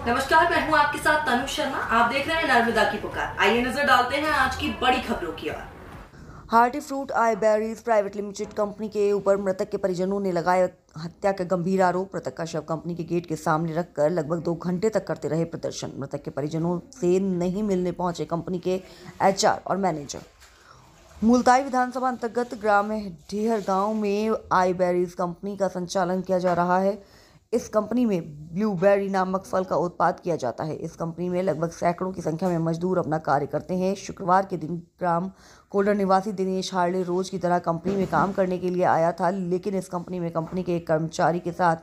नमस्कार, मैं हूं आपके साथ तनु शर्मा। आप देख रहे हैं नर्मदा की पुकार। आइए नजर डालते हैं आज की बड़ी खबरों की ओर। Hearty fruit i berries private limited company के ऊपर मृतक के परिजनों ने लगाया हत्या का गंभीर आरोप। मृतक का शव कंपनी के गेट के सामने रखकर लगभग 2 घंटे तक करते रहे प्रदर्शन। मृतक के परिजनों से नहीं मिलने पहुंचे कंपनी के एचआर और मैनेजर। मुल्ताई विधानसभा अंतर्गत ग्राम ढेहर गांव में आई बेरीज कंपनी का संचालन किया जा रहा है। इस कंपनी में ब्लूबेरी नामक फल का उत्पाद किया जाता है। इस कंपनी में लगभग सैकड़ों की संख्या में मजदूर अपना कार्य करते हैं। शुक्रवार के दिन ग्राम कोल्डर निवासी दिनेश हार्ले रोज की तरह कंपनी में काम करने के लिए आया था, लेकिन इस कंपनी में कंपनी के एक कर्मचारी के साथ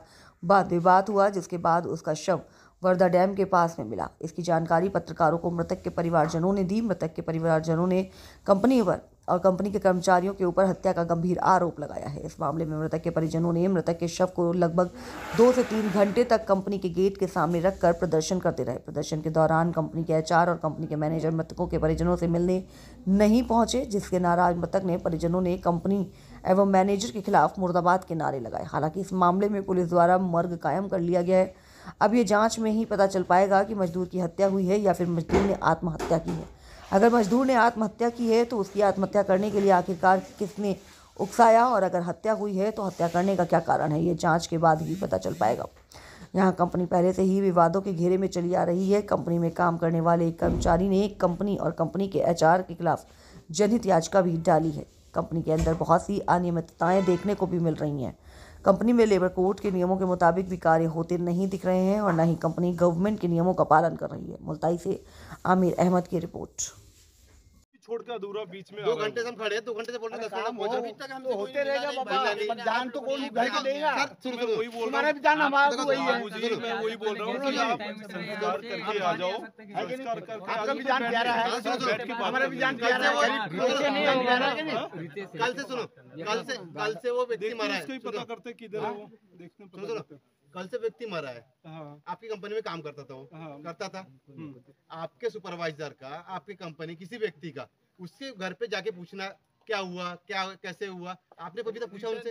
वाद विवाद हुआ, जिसके बाद उसका शव वर्धा डैम के पास में मिला। इसकी जानकारी पत्रकारों को मृतक के परिवारजनों ने दी। मृतक के परिवारजनों ने कंपनी पर और कंपनी के कर्मचारियों के ऊपर हत्या का गंभीर आरोप लगाया है। इस मामले में मृतक के परिजनों ने मृतक के शव को लगभग 2 से 3 घंटे तक कंपनी के गेट के सामने रखकर प्रदर्शन करते रहे। प्रदर्शन के दौरान कंपनी के एचआर और कंपनी के मैनेजर मृतकों के परिजनों से मिलने नहीं पहुंचे, जिसके नाराज मृतक ने परिजनों ने कंपनी एवं मैनेजर के खिलाफ मुर्दाबाद के नारे लगाए। हालांकि इस मामले में पुलिस द्वारा मर्ग कायम कर लिया गया है। अब ये जांच में ही पता चल पाएगा कि मजदूर की हत्या हुई है या फिर मजदूर ने आत्महत्या की है। अगर मजदूर ने आत्महत्या की है तो उसकी आत्महत्या करने के लिए आखिरकार किसने उकसाया, और अगर हत्या हुई है तो हत्या करने का क्या कारण है, ये जांच के बाद ही पता चल पाएगा। यहाँ कंपनी पहले से ही विवादों के घेरे में चली आ रही है। कंपनी में काम करने वाले एक कर्मचारी ने कंपनी और कंपनी के एचआर के खिलाफ जनहित याचिका भी डाली है। कंपनी के अंदर बहुत सी अनियमितताएं देखने को भी मिल रही हैं। कंपनी में लेबर कोड के नियमों के मुताबिक भी कार्य होते नहीं दिख रहे हैं और न ही कंपनी गवर्नमेंट के नियमों का पालन कर रही है। मुल्ताई से आमिर अहमद की रिपोर्ट। छोड़ के अधूरा बीच में 2 घंटे से हम खड़े हैं, 2 घंटे से बोल रहे 10 मिनट पहुंचो। अभी तक हम तो होते रहेगा बाबा। जान तो कौन घर के देगा। सर मैं वही बोल रहा हमारा भी जान हमारा वही है। हूं, मैं वही बोल रहा हूं कि आप संस्कार करके आ जाओ। संस्कार करके आपका भी जान प्यारा है, हमारा भी जान प्यारा है। कल से सुनो, कल से वो व्यक्ति मरा है। इसको ही पता करते किधर है वो, देखने पता करते। कल से व्यक्ति मरा है। हाँ। आपकी कंपनी में काम करता था वो। हाँ। करता था। आपके सुपरवाइजर का, आपकी कंपनी किसी व्यक्ति का, उसके घर पे जाके पूछना क्या हुआ, क्या कैसे हुआ, आपने कभी तक पूछा उनसे?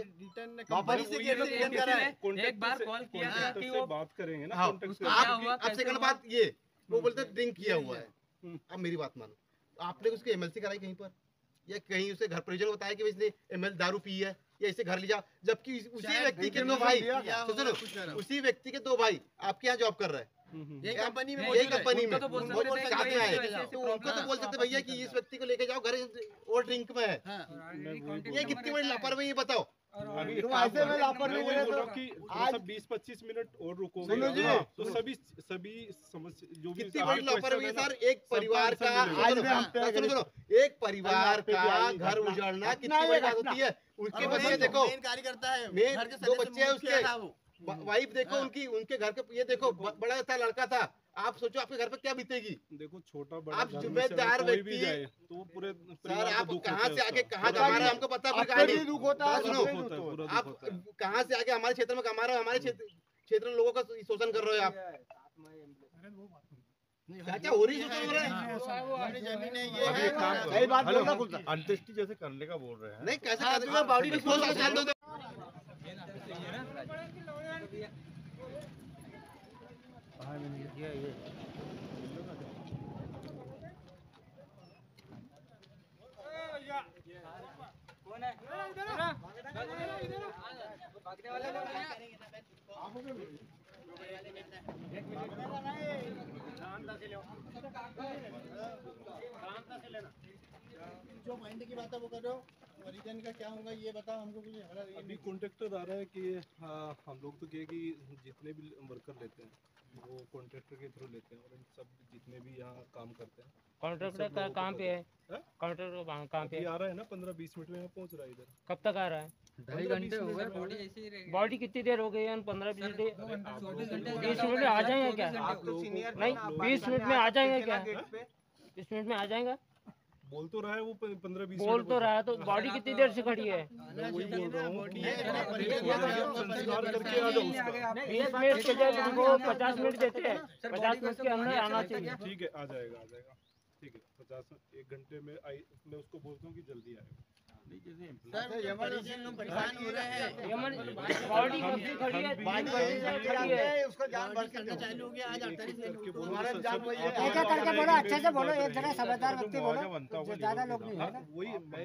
एक बार कॉल किया था कि वो बात करेंगे ना। आप सेकंड बात ये वो बोलते ड्रिंक किया हुआ है। अब मेरी बात मानो, आपने उसकी एमएलसी कराई कहीं पर या कहीं उसे घर परिजन बताया कि इसने एमएल दारू पी है या इसे घर ले जाओ, जबकि उसी व्यक्ति के 2 भाई, उसी व्यक्ति के 2 भाई आपके यहाँ जॉब कर रहे हैं। ये कंपनी में साथ में आए, तो उनको तो बोल सकते भैया कि इस व्यक्ति को लेके जाओ घर और ड्रिंक में है। ये कितनी बड़ी लापरवाही है बताओ। ऐसे में लापरवाही कि 20-25 मिनट और रुकोगे तो सभी समस्या जो भी कितनी बड़ी लापरवाही है सर। एक परिवार का एक परिवार का घर उजाड़ना कितनी बड़ी बात होती है। उसके बच्चे देखो, कार्य करता है, 2 बच्चे हैं उसके, वाइफ देखो उनकी, उनके घर के ये देखो बड़ा था लड़का था। आप सोचो आपके घर पे क्या बीतेगी। देखो छोटा बड़ा आप जिम्मेदार व्यक्ति तो पूरे सर, आप कहाँ से आके कहाँ कमा रहे हैं हमको पता है। दुख होता है। सुनो, आप कहाँ से आके हमारे क्षेत्र में कमा रहे हो, हमारे क्षेत्र में लोगों का शोषण कर रहे हो आप। क्या हो रही है? अंत्येष्टि जैसे करने का बोल रहे हैं। नहीं कैसे बॉडी डिस्पोज कौन है? भागने वाला जो माइंड की बात है वो कर रहे हो, परिजन का क्या होगा ये बताओ हमको कुछ। अभी कॉन्ट्रैक्टर आ रहा है कि हम लोग तो कहे कि जितने भी वर्कर लेते हैं वो कॉन्ट्रैक्टर के थ्रू लेते हैं, और इन सब जितने भी यहाँ काम करते हैं। कॉन्ट्रैक्टर का काम पे है? कॉन्ट्रैक्टर का काम पे आ रहा है ना, 15-20 मिनट में पहुँच रहा है इधर। कब तक आ रहा है? 2.5 घंटे हो गए। बॉडी कितनी देर हो गई है? 15-20 मिनट में आ जाएंगे क्या? नहीं 20 मिनट में आ जाएंगे क्या? 20 मिनट में आ जाएगा। बोल तो रहा है वो 15-20 बोल तो रहा है, तो बॉडी कितनी देर से खड़ी है? वही बोल रहा हूँ कि संस्कार करके आ जाओ उसका। 20 मिनट के जगह तुमको 50 मिनट देते हैं, 50 मिनट के अंदर आना चाहिए। ठीक है, आ जाएगा ठीक है। 1 घंटे में मैं उसको बोलता हूँ कि जल्दी आएगा। लोग परेशान हो रहे हैं। बॉडी कब से खड़ी है? 3 बजे से खड़ी है। उसका जान भर करना चालू हो गया आज 48 घंटे। एक करके बोलो, अच्छे से बोलो, एक जगह समझदार व्यक्ति बोलो, ज्यादा लोग नहीं है ना। वही मैं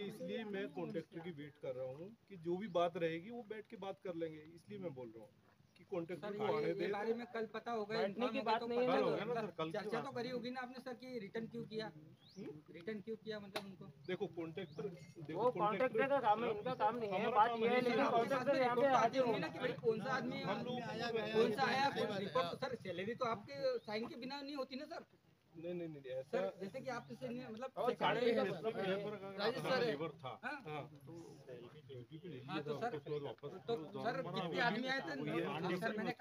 इसलिए मैं कॉन्ट्रैक्टर की वेट कर रहा हूँ कि जो भी बात रहेगी वो बैठ के बात कर लेंगे, इसलिए मैं बोल रहा हूँ कि कॉन्ट्रैक्टर को आने दे। बारे में कल पता होगा, बैठने की बात नहीं है ना। चर्चा तो करी होगी ना आपने सर कि रिटर्न क्यों किया, मतलब उनको देखो कॉन्ट्रैक्टर, वो कॉन्ट्रैक्टर का काम है, इनका काम नहीं है। बात ये है, लेकिन कॉन्ट्रैक्टर यहाँ पे हाजिर होना कि भाई कौन सा आदमी कौन सा आया, रिपोर्ट सर सैलरी तो आपके साइन के बिना नहीं होती ना सर। नहीं ऐसा सर जैसे कि आपके से मतलब लेबर था। हाँ तो सर कितने आदमी आए थे सर? मैंने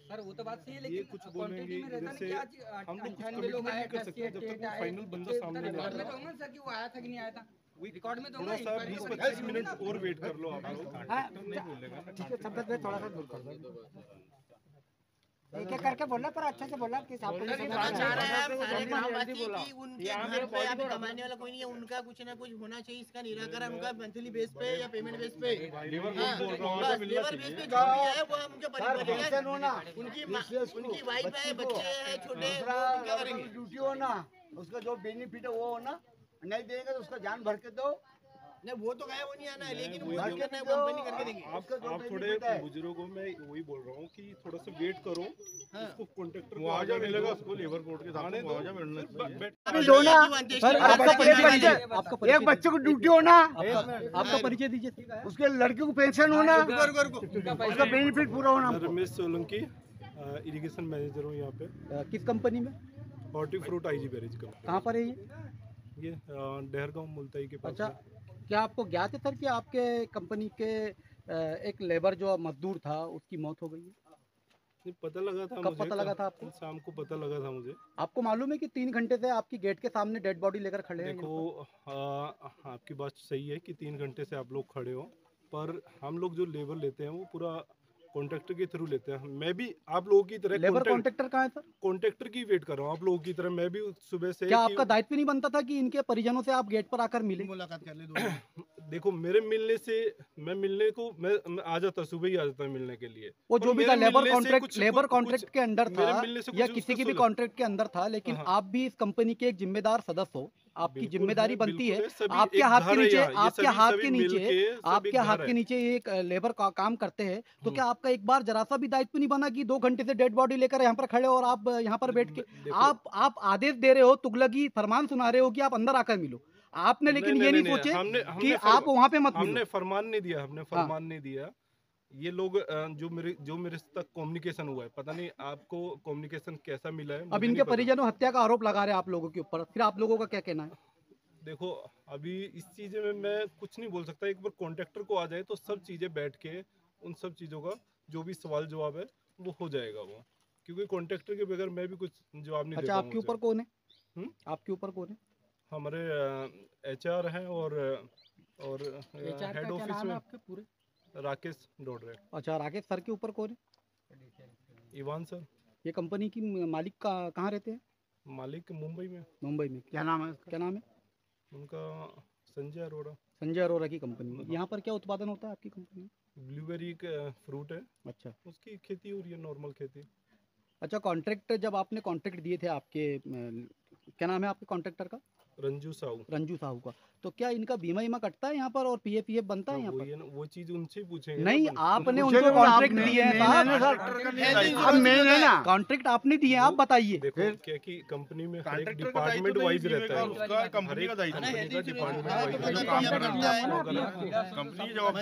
सर वो तो बात सही है, लेकिन कुछ क्वांटिटी में रहता नहीं कि आज हम लोग कुछ 98 लोग आए, कर सकते हैं जब तक फाइनल बंदा सामने नहीं रिकॉर्ड में आता। दूंगा सर कि वो आया था कि नहीं आया था, रिकॉर्ड में दूंगा। थोड़ा सा 20-25 मिनट और वेट कर लो आप लोग, नहीं बोलेगा। ठीक है, शब्द में थोड़ा सा दूर कर दो, एक एक करके बोलना, पर अच्छे से बोलना कि आपको चाह रहे हैं आप सारे ग्रामवासी की उनके घर पे अभी कमाने वाला कोई नहीं है, उनका कुछ ना कुछ होना चाहिए, इसका निराकरण उनका मंथली बेस पे या पेमेंट बेस पे, लेबर बेस पे जो भी है वो उनके परिवार, उनकी वाइफ है, बच्चे हैं छोटे, क्या करेंगे? ड्यूटी हो ना, उसका जो बेनिफिट है वो हो ना, नहीं देंगे तो उसका जान भर के दो। नहीं वो तो गया, वो नहीं आना है, लेकिन वो जो करना है वो कंपनी करके देंगे। आप थोड़े बुजुर्गों में वही बोल रहा हूँ कि थोड़ा सा वेट करो, उसको कॉन्ट्रैक्टर मुआवजा मिलेगा, उसको लेबर कोर्ट के सामने मुआवजा मिलना चाहिए। एक बच्चे को ड्यूटी होना, आपका परिचय दीजिए, उसके लड़के को पेंशन होना, उसका बेनिफिट पूरा होना। रमेश सोलंकी, इरिगेशन मैनेजर हूँ यहाँ पे। किस कंपनी में? Horti fruit IG berries company. कहाँ पर है ये डहरगांव मुल्ताई के पास। अच्छा, क्या आपको ज्ञात है सर कि आपके कंपनी के एक लेबर जो मजदूर था उसकी मौत हो गई है? पता लगा था। कब पता लगा था आपको? शाम को पता लगा था मुझे। आपको मालूम है कि 3 घंटे से आपकी गेट के सामने डेड बॉडी लेकर खड़े हैं? देखो आपकी बात सही है कि 3 घंटे से आप लोग खड़े हो, पर हम लोग जो लेबर लेते हैं वो पूरा कॉन्ट्रैक्टर के थ्रू लेते हैं। मैं भी आप लोगों की तरह लेबर कॉन्ट्रैक्टर कहाँ है सर? कॉन्ट्रैक्टर की वेट कर रहा हूँ आप लोगों की तरह। मैं भी सुबह से क्या आपका दायित्व नहीं बनता था कि इनके परिजनों से आप गेट पर आकर मिले, मुलाकात कर ले? देखो मेरे मिलने से मैं आ जाता, सुबह ही आ जाता मिलने के लिए। वो जो भी था लेबर कॉन्ट्रैक्ट के अंदर था या किसी की भी कॉन्ट्रैक्ट के अंदर था, लेकिन आप भी इस कंपनी के एक जिम्मेदार सदस्य हो, आपकी जिम्मेदारी बनती है, आपके हाथ के नीचे एक लेबर का काम करते हैं, तो क्या आपका एक बार जरा सा भी दायित्व नहीं बना कि 2 घंटे से डेड बॉडी लेकर यहाँ पर खड़े हो और आप यहाँ पर बैठ के आप आदेश दे रहे हो, तुगलकी फरमान सुना रहे हो कि आप अंदर आकर मिलो आपने, लेकिन ये नहीं सोचे कि आप वहाँ पे मत मिलो। हमने फरमान नहीं दिया। ये लोग जो मेरे तक कम्युनिकेशन हुआ है, पता नहीं आपको कम्युनिकेशन कैसा मिला है। अब इनके परिजनों हत्या का आरोप लगा रहे हैं आप लोगों के ऊपर, फिर आप लोगों का क्या कहना है? देखो अभी इस चीज में मैं कुछ नहीं बोल सकता। एक बार कॉन्ट्रैक्टर को आ जाए तो सब चीजें बैठ के उन सब चीजों का जो भी सवाल जवाब है वो हो जाएगा वो, क्योंकि कॉन्ट्रैक्टर के बगैर मैं भी कुछ जवाब नहीं दे पाऊंगा। आपके ऊपर कौन है? आपके ऊपर कौन है? हमारे HR हैं और हेड ऑफिस में आपके पूरे राकेश डोडरे। अच्छा, राकेश सर के ऊपर कौन है? Ivan sir. ये कंपनी की मालिक कहाँ रहते हैं? मालिक मुंबई में। क्या नाम है उनका? संजय अरोड़ा। संजय अरोड़ा की कंपनी। यहाँ पर क्या उत्पादन होता है आपकी कंपनी में? ब्लूबेरी का फ्रूट है। अच्छा, उसकी खेती हो रही है, नॉर्मल खेती। अच्छा, कॉन्ट्रैक्ट जब आपने कॉन्ट्रैक्ट दिए थे आपके, क्या नाम है आपके कॉन्ट्रैक्टर का? रंजू साहू का। तो क्या इनका बीमा कटता है यहाँ पर और PF बनता है यहाँ पर? वो चीज उनसे पूछेंगे। नहीं, आपने उनको कॉन्ट्रैक्ट दिए हैं, कॉन्ट्रैक्ट आपने दिए हैं, आप बताइए। देखो क्या कि कंपनी में हर एक डिपार्टमेंट वाइज रहता है, कंपनी का दायित्व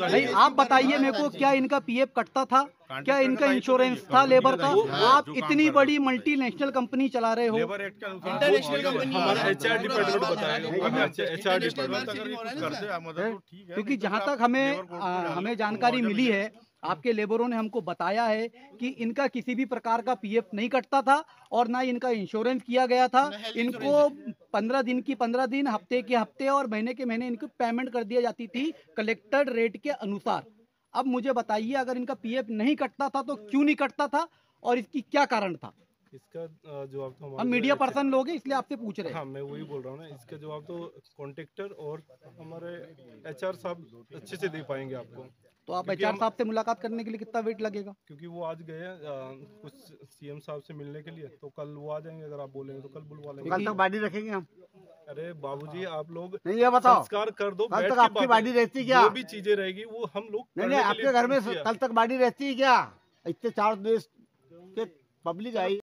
नहीं, आप बताइए मेरे को, क्या इनका PF कटता था? क्या इनका इंश्योरेंस था लेबर का? आप इतनी बड़ी मल्टीनेशनल कंपनी चला रहे हो, इंटरनेशनल कंपनी, HR डिपार्टमेंट बताएगा। क्योंकि जहाँ तक हमें जानकारी मिली है, आपके लेबरों ने हमको बताया है कि इनका किसी भी प्रकार का PF नहीं कटता था और ना इनका इंश्योरेंस किया गया था। इनको 15 दिन की 15 दिन, हफ्ते के हफ्ते और महीने के महीने इनको पेमेंट कर दिया जाती थी कलेक्टेड रेट के अनुसार। अब मुझे बताइए, अगर इनका PF नहीं कटता था तो क्यों नहीं कटता था और इसकी क्या कारण था? इसका जवाब तो हम हमारे मीडिया पर्सन लोग हैं, इसलिए आपसे पूछ रहे हैं। हाँ, मैं वही बोल रहा हूँ ना, इसका जवाब तो कॉन्ट्रैक्टर और हमारे HR साहब अच्छे से दे पाएंगे आपको। तो आप क्योंकि HR हम- साहब से मुलाकात करने के लिए कितना वेट लगेगा? क्योंकि वो आज गए हैं कुछ CM साहब से मिलने के लिए, तो कल वो आ जाएंगे। अगर आप बोलेंगे तो कल बुलवा लेंगे। कल तक बाडी रखेंगे हम? अरे बाबूजी, आप लोग नहीं, ये बताओ, संस्कार कर दो। कल बैठ तक के आपकी बातें- बाडी रहती क्या? जो भी चीजें रहेगी वो हम लोग नहीं करने नहीं, के आपके लिए घर में पूछिए। कल तक बाडी रहती है क्या? इतने 4 देश के पब्लिक आई